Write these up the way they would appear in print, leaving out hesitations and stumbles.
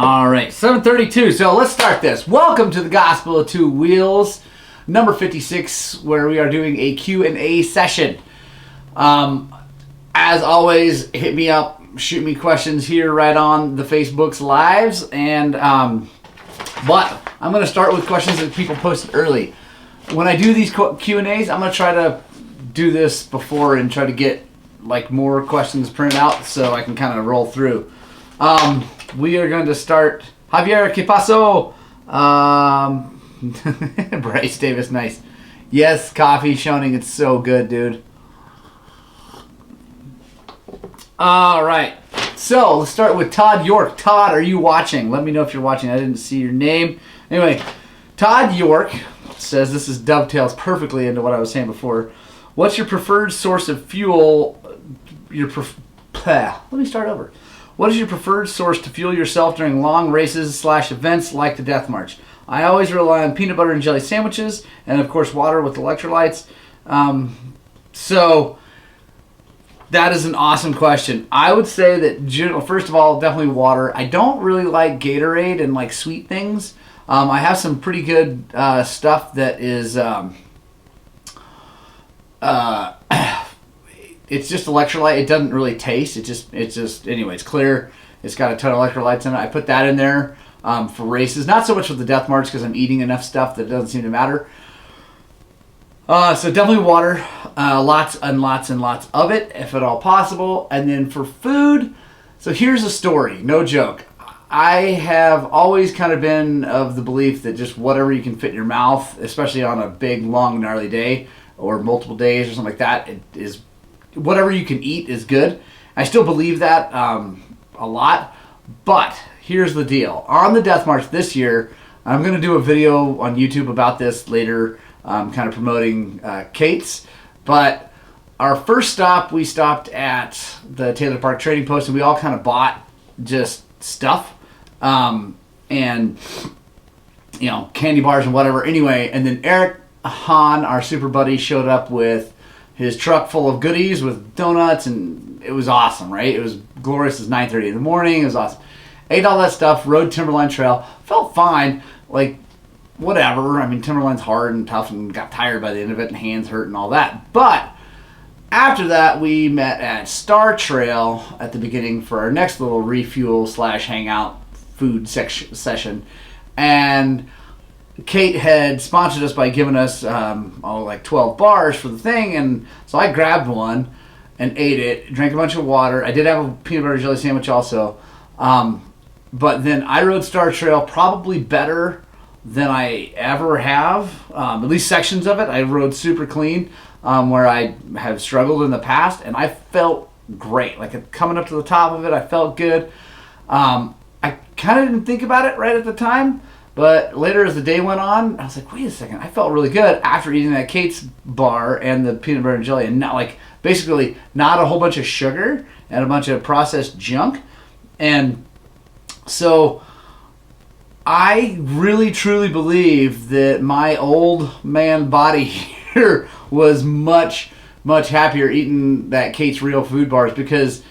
All right, 7:32. So let's start this. Welcome to the Gospel of Two Wheels, number 56, where we are doing a Q&A session. As always, hit me up, shoot me questions here right on the Facebook's lives, and but I'm going to start with questions that people posted early. When I do these Q&As, I'm going to try to do this before and try to get like more questions printed out so I can kind of roll through. We are going to start. Javier, ¿qué pasó? Bryce Davis, nice. Yes, coffee, Shoning, it's so good, dude. All right. So, let's start with Todd York. Todd, are you watching? Let me know if you're watching. I didn't see your name. Anyway, Todd York says, this dovetails perfectly into what I was saying before. What's your preferred source of fuel? Let me start over. What is your preferred source to fuel yourself during long races / events like the Death March? I always rely on peanut butter and jelly sandwiches and, of course, water with electrolytes. So that is an awesome question. I would say that, first of all, definitely water. I don't really like Gatorade and like sweet things. I have some pretty good stuff that is... it's just electrolyte. It doesn't really taste. It's just anyway, it's clear. It's got a ton of electrolytes in it. I put that in there for races. Not so much for the Death March because I'm eating enough stuff that it doesn't seem to matter. So definitely water. Lots and lots and lots of it, if at all possible. And then for food, so here's a story. No joke. I have always kind of been of the belief that just whatever you can fit in your mouth, especially on a big, long, gnarly day or multiple days or something like that, it is whatever you can eat is good. I still believe that a lot, but here's the deal. On the Death March this year, I'm going to do a video on YouTube about this later, kind of promoting Kate's, but our first stop, we stopped at the Taylor Park Trading Post, and we all kind of bought just stuff, and, you know, candy bars and whatever. Anyway, and then Eric Hahn, our super buddy, showed up with his truck full of goodies with donuts, and it was awesome, right? It was glorious. It was 9:30 in the morning. It was awesome. Ate all that stuff, rode Timberline Trail. Felt fine, like, whatever. I mean, Timberline's hard and tough and got tired by the end of it and hands hurt and all that. But after that, we met at Star Trail at the beginning for our next little refuel / hangout food session. And Kate had sponsored us by giving us like 12 bars for the thing, and so I grabbed one and ate it, drank a bunch of water. I did have a peanut butter jelly sandwich also, but then I rode Star Trail probably better than I ever have, at least sections of it. I rode super clean, where I have struggled in the past, and I felt great. Like coming up to the top of it, I felt good. I kind of didn't think about it right at the time, but later as the day went on, I was like, wait a second, I felt really good after eating that Kate's bar and the peanut butter and jelly, and not like, basically not a whole bunch of sugar and a bunch of processed junk. And so I really truly believe that my old man body here was much, much happier eating that Kate's Real Food bars, because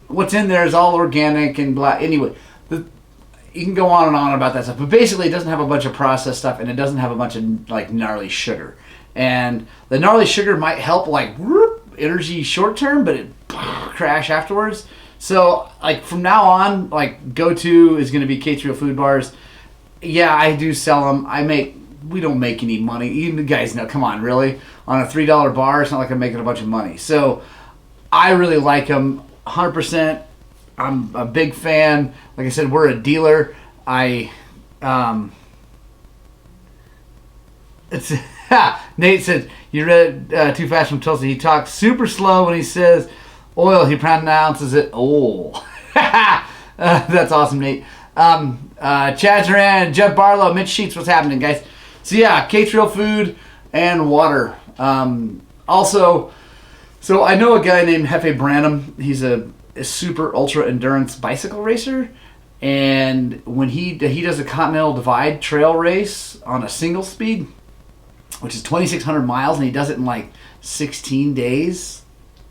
what's in there is all organic and blah. Anyway, you can go on and on about that stuff, but basically it doesn't have a bunch of processed stuff, and it doesn't have a bunch of like gnarly sugar. And the gnarly sugar might help like energy short term, but it crash afterwards. So like from now on, like go-to is going to be Kate's Real Food bars. Yeah, I do sell them. We don't make any money. Even the guys know, come on, really? On a $3 bar, it's not like I'm making a bunch of money. So I really like them 100%. I'm a big fan. Like I said, we're a dealer. Nate said, you read Too Fast from Tulsa. He talks super slow when he says oil. He pronounces it oil. That's awesome, Nate. Chad Duran, Jeff Barlow, Mitch Sheets, what's happening, guys? So yeah, Kate's Real Food and water. Also, so I know a guy named Hefe Branham. He's a super ultra endurance bicycle racer, and when he does a Continental Divide trail race on a single speed, which is 2,600 miles, and he does it in like 16 days,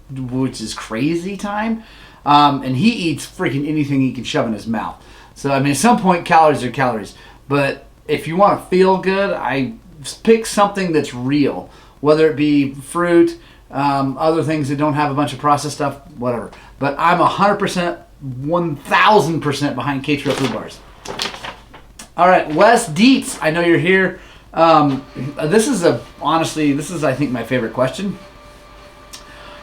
which is crazy time. And he eats freaking anything he can shove in his mouth. So, I mean, at some point, calories are calories. But if you want to feel good, I pick something that's real, whether it be fruit, other things that don't have a bunch of processed stuff, whatever. But I'm 100%, 1,000% behind K-Trail food bars. All right, Wes Dietz, I know you're here. This is I think my favorite question.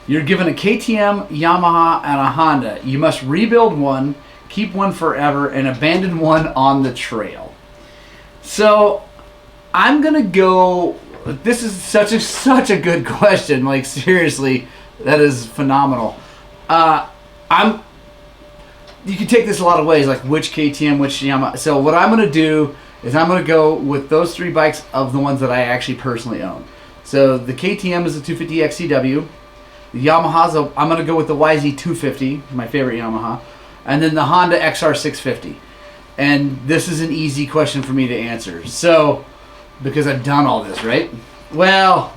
You're given a KTM, Yamaha, and a Honda. You must rebuild one, keep one forever, and abandon one on the trail. So I'm gonna go. This is such a good question. Like, seriously, that is phenomenal. You can take this a lot of ways, like which KTM, which Yamaha. So what I'm gonna do is I'm gonna go with those 3 bikes of the ones that I actually personally own. So the KTM is the 250 XCW. The Yamaha's I'm gonna go with the YZ250, my favorite Yamaha, and then the Honda XR650. And this is an easy question for me to answer. So, because I've done all this, right? Well,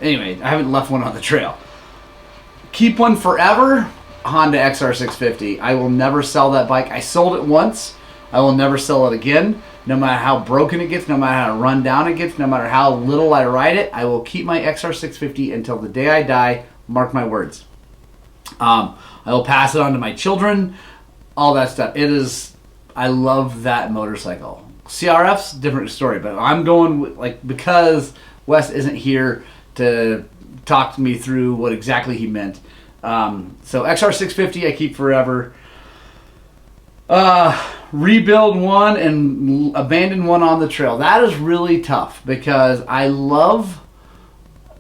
anyway, I haven't left one on the trail. Keep one forever, Honda XR650. I will never sell that bike. I sold it once. I will never sell it again. No matter how broken it gets, no matter how run down it gets, no matter how little I ride it, I will keep my XR650 until the day I die. Mark my words. I will pass it on to my children, all that stuff. I love that motorcycle. CRF's different story, but I'm going with, because Wes isn't here to talk to me through what exactly he meant. So XR650 I keep forever. Rebuild one and abandon one on the trail. That is really tough because I love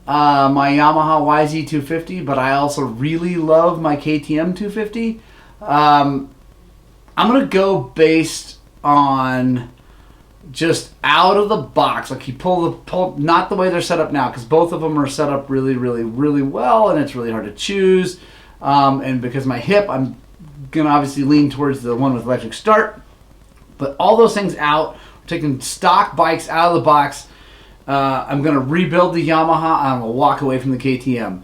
my Yamaha YZ250, but I also really love my KTM 250. I'm going to go based on just out of the box. Like, you pull not the way they're set up now, because both of them are set up really, really, really well, and it's really hard to choose. And because of my hip, I'm going to obviously lean towards the one with electric start. But all those things out, taking stock bikes out of the box. I'm going to rebuild the Yamaha, and I'm going to walk away from the KTM.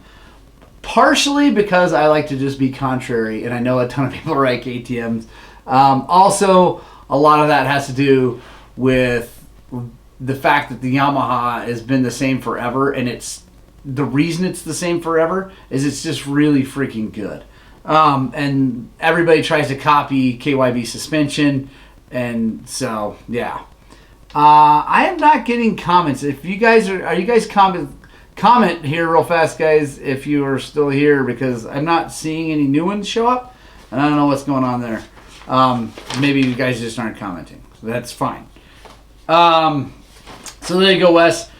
Partially because I like to just be contrary, and I know a ton of people ride KTMs. Also, a lot of that has to do with the fact that the Yamaha has been the same forever, and the reason it's the same forever is it's just really freaking good. And everybody tries to copy KYB suspension, and so yeah. I am not getting comments. If you guys are you guys comment here real fast, guys, if you are still here, because I'm not seeing any new ones show up, and I don't know what's going on there. Maybe you guys just aren't commenting, so that's fine. So there you go, Wes.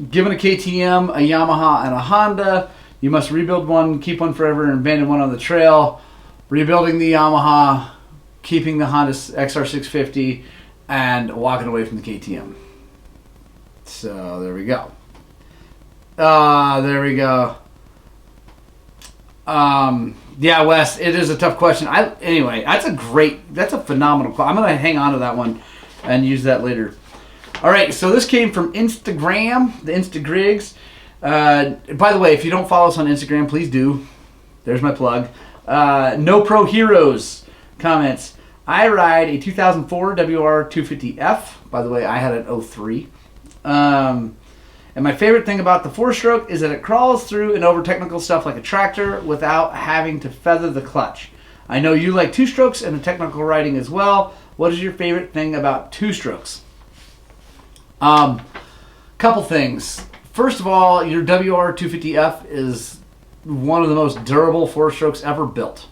Given a KTM, a Yamaha, and a Honda, you must rebuild one, keep one forever, and abandon one on the trail. Rebuilding the Yamaha, keeping the Honda XR650, and walking away from the KTM. So there we go. There we go. Yeah, Wes, it is a tough question. Anyway, that's a phenomenal call. I'm going to hang on to that one and use that later. All right, so this came from Instagram, the Instagrigs. By the way, if you don't follow us on Instagram, please do. There's my plug. No Pro Heroes comments. I ride a 2004 WR250F. By the way, I had an 03. And my favorite thing about the 4-stroke is that it crawls through and over technical stuff like a tractor without having to feather the clutch. I know you like 2-strokes and the technical riding as well. What is your favorite thing about 2-strokes? Couple things. First of all, your WR250F is one of the most durable 4-strokes ever built.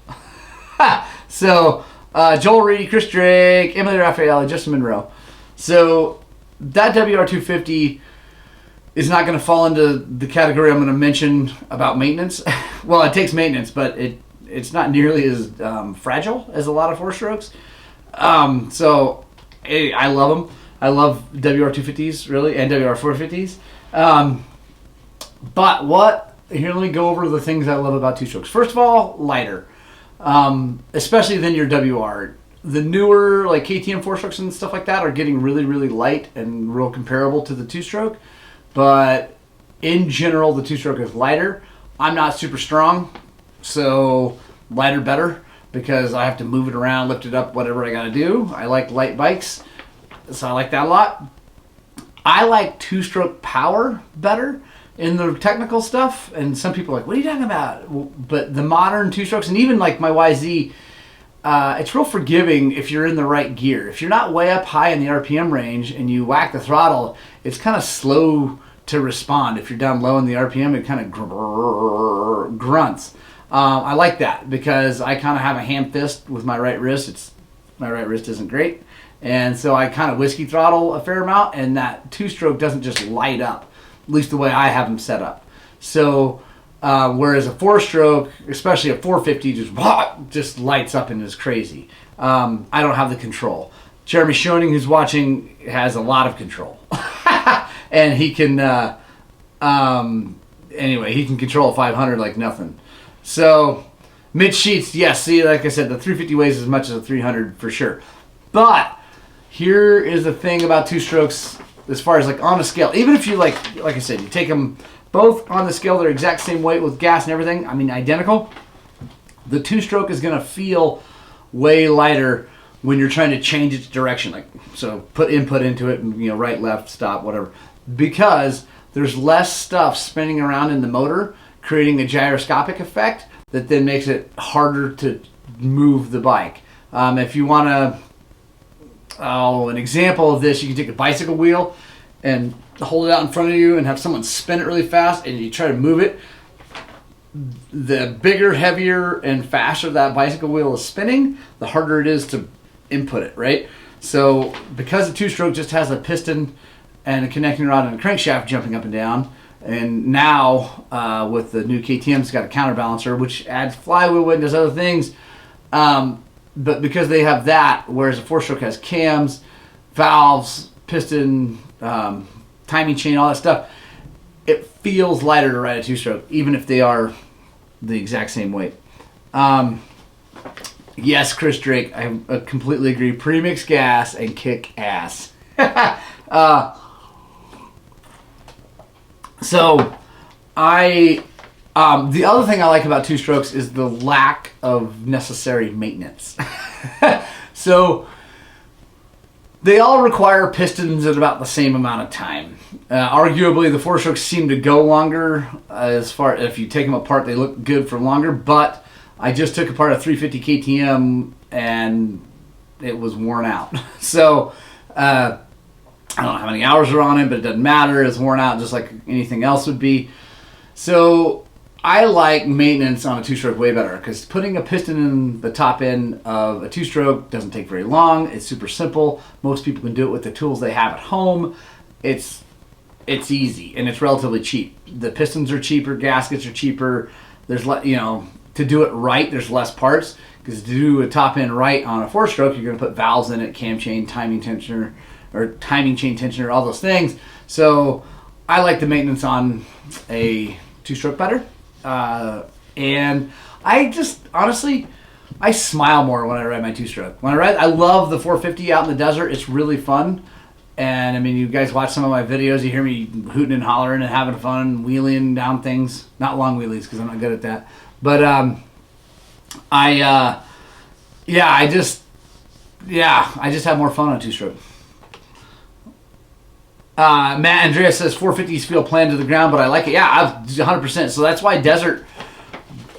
So, Joel Reedy, Chris Drake, Emily Raffaele, Justin Monroe. So, that WR250 is not going to fall into the category I'm going to mention about maintenance. Well, it takes maintenance, but it's not nearly as fragile as a lot of 4-strokes. So, I love them. I love WR250s, really, and WR450s. But here, let me go over the things I love about 2-strokes. First of all, lighter. Especially than your WR. The newer, like KTM 4-strokes and stuff like that, are getting really, really light and real comparable to the 2-stroke. But in general, the 2-stroke is lighter. I'm not super strong, so lighter better, because I have to move it around, lift it up, whatever I got to do. I like light bikes, so I like that a lot. I like two-stroke power better in the technical stuff, and some people are like, what are you talking about? But the modern two-strokes, and even like my YZ, it's real forgiving if you're in the right gear. If you're not way up high in the RPM range and you whack the throttle, it's kind of slow to respond. If you're down low in the RPM, it kind of grunts. I like that because I kind of have a ham fist with my right wrist. My right wrist isn't great. And so I kind of whiskey throttle a fair amount, and that two-stroke doesn't just light up, at least the way I have them set up. So whereas a four-stroke, especially a 450, just lights up and is crazy. I don't have the control. Jeremy Schoening, who's watching, has a lot of control. And he can, anyway, he can control a 500 like nothing. So, Mitch Sheets, yes, see, like I said, the 350 weighs as much as a 300 for sure. But here is the thing about two strokes as far as like on a scale. Even if you like I said, you take them both on the scale, they're exact same weight with gas and everything. I mean, identical. The two stroke is going to feel way lighter when you're trying to change its direction. Like, so put input into it and, right, left, stop, whatever. Because there's less stuff spinning around in the motor, creating a gyroscopic effect that then makes it harder to move the bike. If you want to, an example of this, you can take a bicycle wheel and hold it out in front of you and have someone spin it really fast, and you try to move it. The bigger, heavier, and faster that bicycle wheel is spinning, the harder it is to input it, right? So because the two-stroke just has a piston and a connecting rod and a crankshaft jumping up and down, and now with the new KTM, it's got a counterbalancer, which adds flywheel weight and does other things. But because they have that, whereas a four-stroke has cams, valves, piston, timing chain, all that stuff, it feels lighter to ride a two-stroke, even if they are the exact same weight. Yes, Chris Drake, I completely agree. Premix gas and kick ass. So, the other thing I like about two strokes is the lack of necessary maintenance. So, they all require pistons at about the same amount of time. Arguably, the four strokes seem to go longer. As far if you take them apart, they look good for longer. But I just took apart a 350 KTM and it was worn out. So I don't know how many hours are on it, but it doesn't matter. It's worn out just like anything else would be. So I like maintenance on a two-stroke way better because putting a piston in the top end of a two-stroke doesn't take very long. It's super simple. Most people can do it with the tools they have at home. It's easy and it's relatively cheap. The pistons are cheaper, gaskets are cheaper. There's to do it right, there's less parts because to do a top end right on a four-stroke, you're going to put valves in it, cam chain, timing chain tensioner, all those things. So I like the maintenance on a two-stroke better. And I just, honestly, I smile more when I ride my two-stroke. I love the 450 out in the desert. It's really fun. And, I mean, you guys watch some of my videos. You hear me hooting and hollering and having fun, wheeling down things. Not long wheelies because I'm not good at that. But, I just have more fun on two-stroke. Matt Andreas says 450s feel planned to the ground, but I like it. Yeah, 100%. So that's why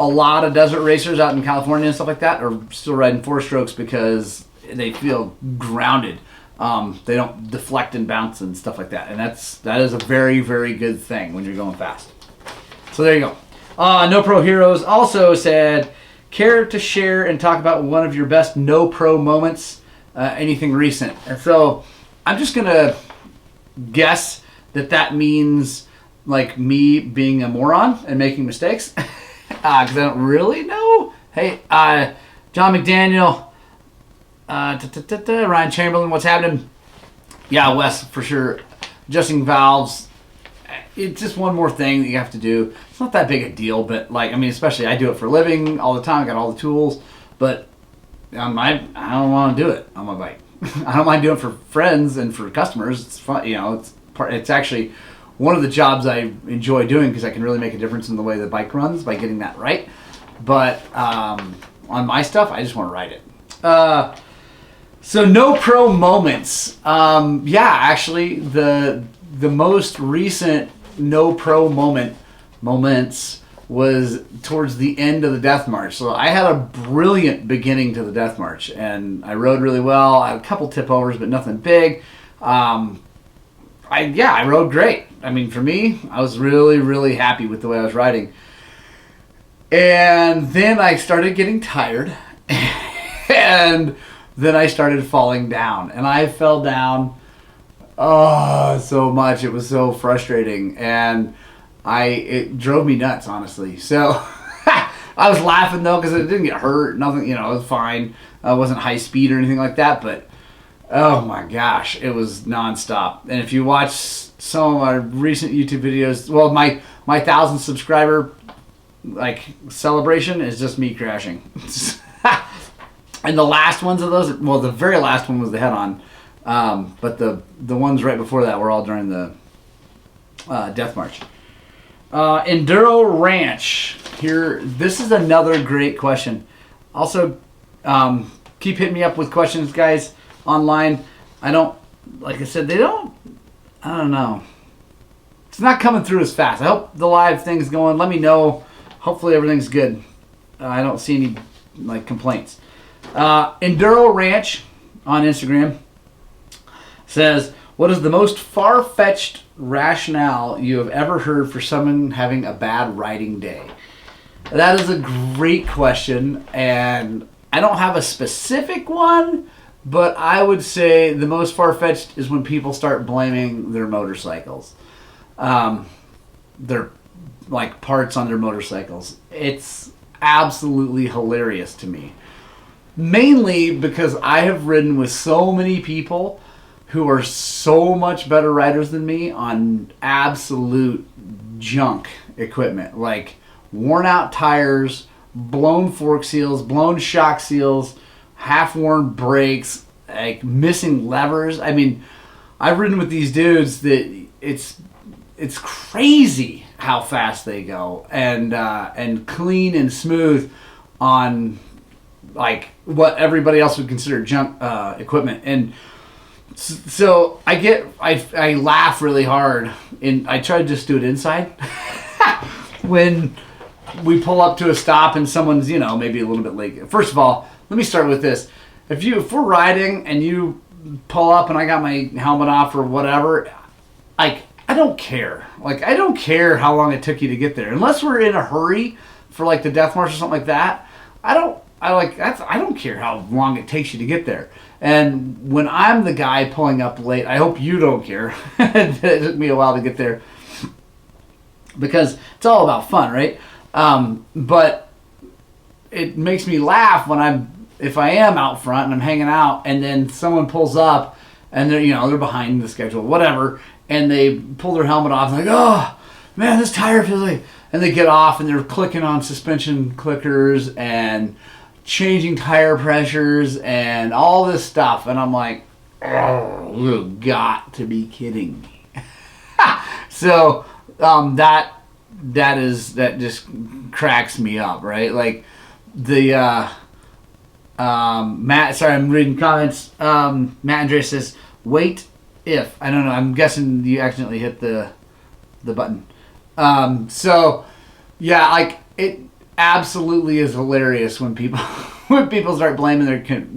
a lot of desert racers out in California and stuff like that are still riding four strokes because they feel grounded. They don't deflect and bounce and stuff like that. And that is a very, very good thing when you're going fast. So there you go. No Pro Heroes also said, care to share and talk about one of your best no pro moments, anything recent. And so I'm just going to guess that means like me being a moron and making mistakes because I don't really know. Hey, John McDaniel, Ryan Chamberlain, what's happening? Yeah, Wes, for sure. Adjusting valves, it's just one more thing that you have to do. It's not that big a deal, but especially I do it for a living all the time. I got all the tools, but I don't want to do it on my bike. I don't mind doing it for friends and for customers. It's fun, it's actually one of the jobs I enjoy doing because I can really make a difference in the way the bike runs by getting that right. But on my stuff. I just want to ride it. So no pro moments. Actually, the most recent no pro moments was towards the end of the Death March. So I had a brilliant beginning to the Death March, and I rode really well. I had a couple tip overs, but nothing big. I rode great. I mean, for me, I was really, really happy with the way I was riding. And then I started getting tired, and then I started falling down, and I fell down so much. It was so frustrating, and it drove me nuts, honestly. So I was laughing though because it didn't get hurt, nothing. It was fine. I wasn't high speed or anything like that, but oh my gosh, it was nonstop. And if you watch some of my recent YouTube videos, well, my 1,000 subscriber celebration is just me crashing. And the last ones of those, well, the very last one was the head-on, but the ones right before that were all during the Death March. Enduro Ranch. Here, this is another great question. Also, keep hitting me up with questions, guys, online. I don't know. It's not coming through as fast. I hope the live thing's going. Let me know. Hopefully everything's good. I don't see any complaints. Enduro Ranch on Instagram says, what is the most far-fetched rationale you have ever heard for someone having a bad riding day? That is a great question, and I don't have a specific one, but I would say the most far-fetched is when people start blaming their motorcycles. Their parts on their motorcycles. It's absolutely hilarious to me. Mainly because I have ridden with so many people who are so much better riders than me on absolute junk equipment, like worn out tires, blown fork seals, blown shock seals, half-worn brakes, missing levers. I mean, I've ridden with these dudes that it's crazy how fast they go, and clean and smooth on what everybody else would consider junk equipment. And so I laugh really hard, and I try to just do it inside when we pull up to a stop and someone's maybe a little bit late. First of all, let me start with this. If we're riding and you pull up and I got my helmet off or whatever, I don't care. I don't care how long it took you to get there, unless we're in a hurry for the Death March or something like that. I don't care how long it takes you to get there. And when I'm the guy pulling up late, I hope you don't care. It took me a while to get there, because it's all about fun, right? But it makes me laugh if I am out front and I'm hanging out, and then someone pulls up and they're behind the schedule, whatever, and they pull their helmet off, and oh man, this tire feels like, and they get off and they're clicking on suspension clickers and changing tire pressures and all this stuff, and I'm like, oh, you've got to be kidding me. So that just cracks me up, right? Matt, sorry, I'm reading comments. Matt Andres says, wait if, I don't know, I'm guessing you accidentally hit the button. So yeah, it absolutely is hilarious when people start blaming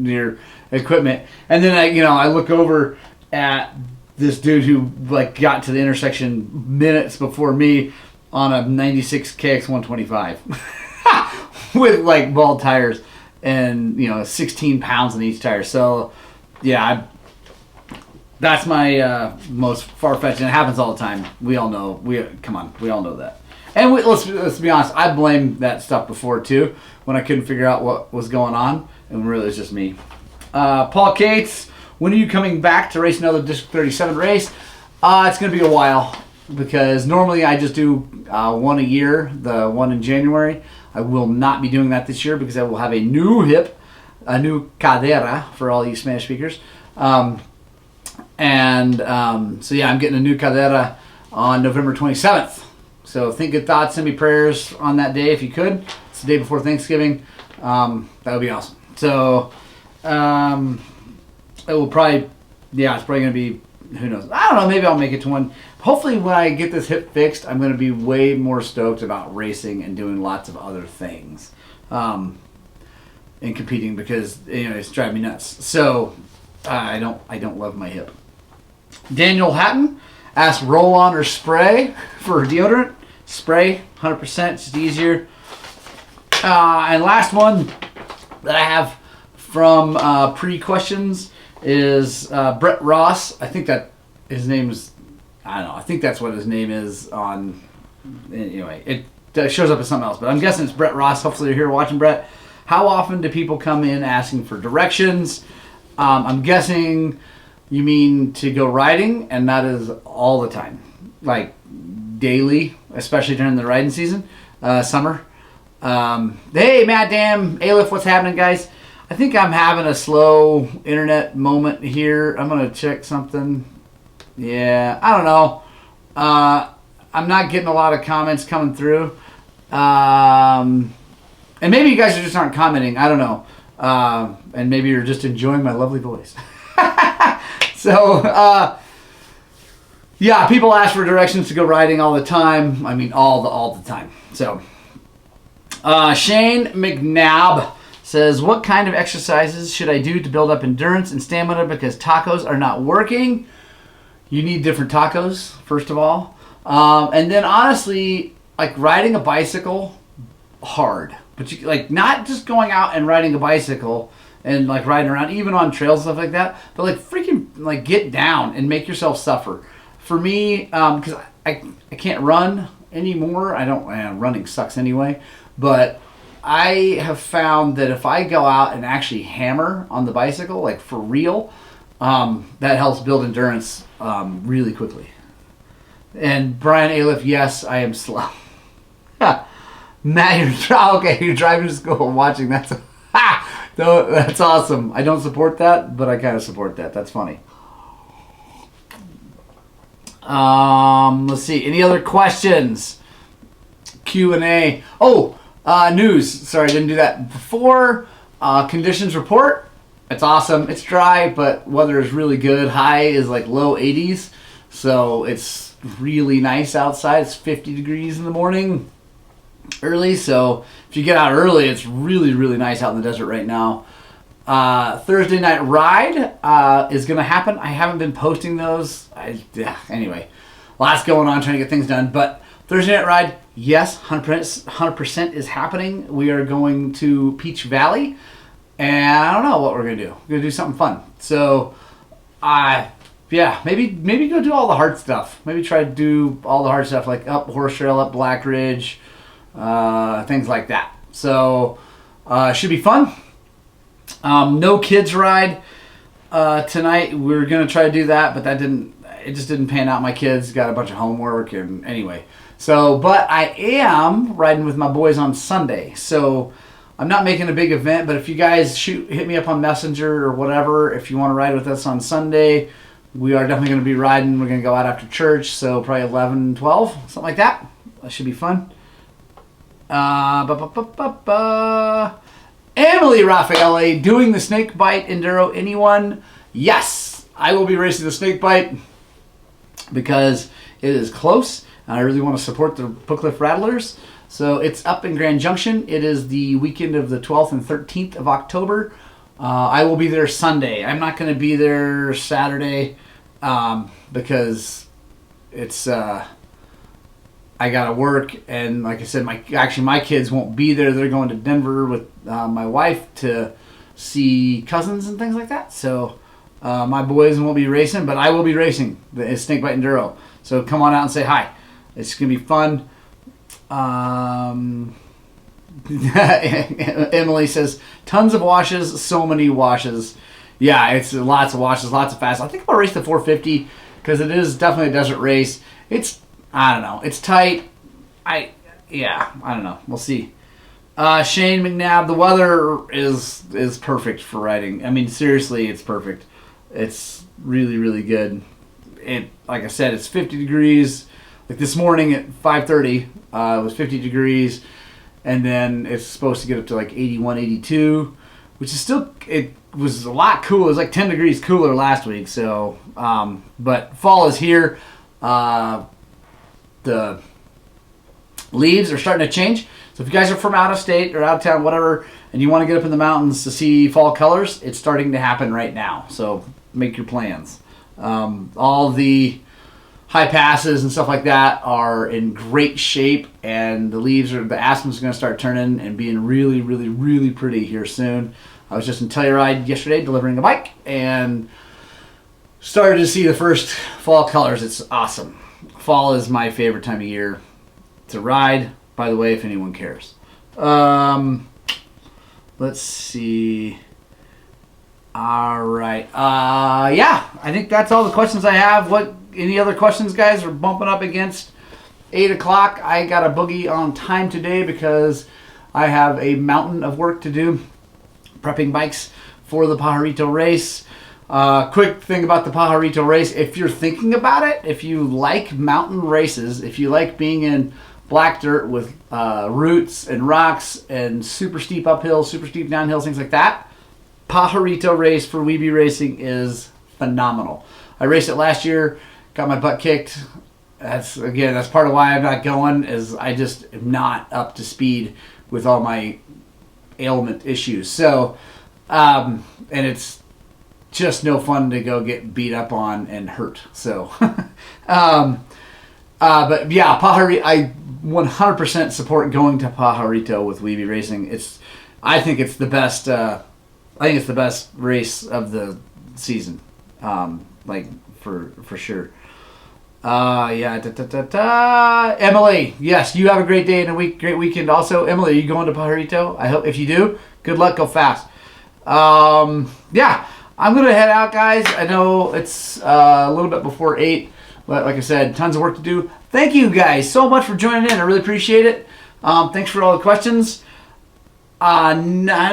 their equipment. And then I look over at this dude who got to the intersection minutes before me on a 96 KX 125 with bald tires and 16 pounds in each tire. So yeah, that's my most far-fetched, and it happens all the time. We all know. We all know that. And let's be honest, I blamed that stuff before too, when I couldn't figure out what was going on, and really it's just me. Paul Cates, when are you coming back to race another District 37 race? It's going to be a while, because normally I just do one a year, the one in January. I will not be doing that this year because I will have a new hip, a new cadera for all you Spanish speakers. So yeah, I'm getting a new cadera on November 27th. So think good thoughts, send me prayers on that day if you could. It's the day before Thanksgiving. That would be awesome. So it will probably, it's probably going to be, who knows? I don't know, maybe I'll make it to one. Hopefully when I get this hip fixed, I'm going to be way more stoked about racing and doing lots of other things. And competing because, it's driving me nuts. So I don't love my hip. Daniel Hatton asked roll on or spray for deodorant. Spray, 100%, just easier. And last one that I have from pre-questions is Brett Ross. I think that his name is, I don't know, I think that's what his name is on, anyway, it shows up as something else, but I'm guessing it's Brett Ross. Hopefully you're here watching, Brett. How often do people come in asking for directions? I'm guessing you mean to go riding, and that is all the time. Like daily, especially during the riding season, summer. Hey, Matt Dam, Aleph, what's happening, guys? I think I'm having a slow internet moment here. I'm going to check something. Yeah, I don't know. I'm not getting a lot of comments coming through. And maybe you guys just aren't commenting. I don't know. And maybe you're just enjoying my lovely voice. So, people ask for directions to go riding all the time. I mean, all the time. So, Shane McNabb says, what kind of exercises should I do to build up endurance and stamina because tacos are not working? You need different tacos, first of all. And then, honestly, like riding a bicycle, hard. But you, like, not just going out and riding a bicycle and like riding around, even on trails, stuff like that, but like freaking like get down and make yourself suffer. For me, because I can't run anymore. Running sucks anyway. But I have found that if I go out and actually hammer on the bicycle, like for real, that helps build endurance really quickly. And Brian Aleph, yes, I am slow. Matt, you're driving to school and watching. That's awesome. I don't support that, but I kind of support that. That's funny. Let's see. Any other questions? Q&A. News. Sorry, I didn't do that before. Conditions report. It's awesome. It's dry, but weather is really good. High is like low 80s, so it's really nice outside. It's 50 degrees in the morning. Early, so if you get out early, it's really, really nice out in the desert right now. Thursday night ride is going to happen. I haven't been posting those. Anyway, lots going on trying to get things done. But Thursday night ride, yes, 100% is happening. We are going to Peach Valley, and I don't know what we're going to do. We're going to do something fun. So, maybe go do all the hard stuff. Maybe try to do all the hard stuff like up Horse Trail, up Black Ridge, things like that. So should be fun. No kids ride tonight. We were gonna try to do that, but it just didn't pan out. My kids got a bunch of homework, and anyway. So, but I am riding with my boys on Sunday. So I'm not making a big event, but if you guys hit me up on Messenger or whatever, if you want to ride with us on Sunday, we are definitely going to be riding. We're going to go out after church, so probably 11, 12, something like that. That should be fun. Emily Raffaele, doing the snake bite enduro. Anyone? Yes, I will be racing the snake bite because it is close and I really want to support the Booklift Rattlers. So it's up in Grand Junction. It is the weekend of the 12th and 13th of October. I will be there Sunday. I'm not going to be there Saturday because it's I gotta work, and like I said, my kids won't be there. They're going to Denver with my wife to see cousins and things like that. So my boys won't be racing, but I will be racing the Snakebite Enduro. So come on out and say hi. It's gonna be fun. Emily says tons of washes, so many washes. Yeah, it's lots of washes, lots of fast. I think I'll race the 450 because it is definitely a desert race. I don't know. It's tight. I don't know. We'll see. Shane McNabb, the weather is perfect for riding. I mean, seriously, it's perfect. It's really, really good. Like I said, it's 50 degrees. Like this morning at 5:30, it was 50 degrees, and then it's supposed to get up to like 81, 82, which is still, it was a lot cooler. It was like 10 degrees cooler last week. So, but fall is here. The leaves are starting to change. So if you guys are from out of state or out of town, whatever, and you want to get up in the mountains to see fall colors, it's starting to happen right now. So make your plans. All the high passes and stuff like that are in great shape, and the aspens are going to start turning and being really, really, really pretty here soon. I was just in Telluride yesterday delivering a bike and started to see the first fall colors. It's awesome. Fall is my favorite time of year to ride, by the way, if anyone cares. Let's see. All right. Yeah, I think that's all the questions I have. Any other questions, guys? We're bumping up against 8 o'clock. I got a boogie on time today because I have a mountain of work to do, prepping bikes for the Pajarito race. Quick thing about the Pajarito race, if you're thinking about it, if you like mountain races, if you like being in black dirt with roots and rocks and super steep uphills, super steep downhills, things like that, Pajarito race for Weeby Racing is phenomenal. I raced it last year, got my butt kicked. That's part of why I'm not going, is I just am not up to speed with all my ailment issues. So, and it's just no fun to go get beat up on and hurt. So, but yeah, Pajarito, I 100% support going to Pajarito with Weeby Racing. I think it's the best. I think it's the best race of the season. Like for sure. Yeah. Emily, yes, you have a great day and great weekend. Also, Emily, are you going to Pajarito? I hope if you do, good luck. Go fast. Yeah. I'm going to head out, guys. I know it's a little bit before 8, but like I said, tons of work to do. Thank you guys so much for joining in. I really appreciate it. Thanks for all the questions. I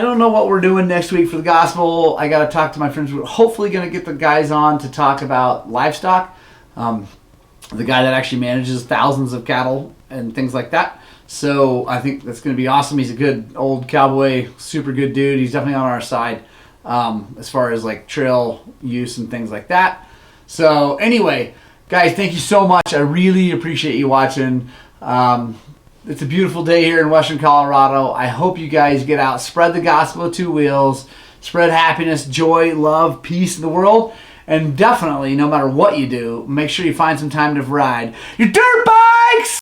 don't know what we're doing next week for the gospel. I got to talk to my friends. We're hopefully going to get the guys on to talk about livestock. The guy that actually manages thousands of cattle and things like that. So I think that's going to be awesome. He's a good old cowboy, super good dude. He's definitely on our side. As far as like trail use and things like that. So anyway, guys, thank you so much. I really appreciate you watching. It's a beautiful day here in Western Colorado. I hope you guys get out, spread the gospel of two wheels, spread happiness, joy, love, peace in the world, and definitely, no matter what you do, make sure you find some time to ride your dirt bikes!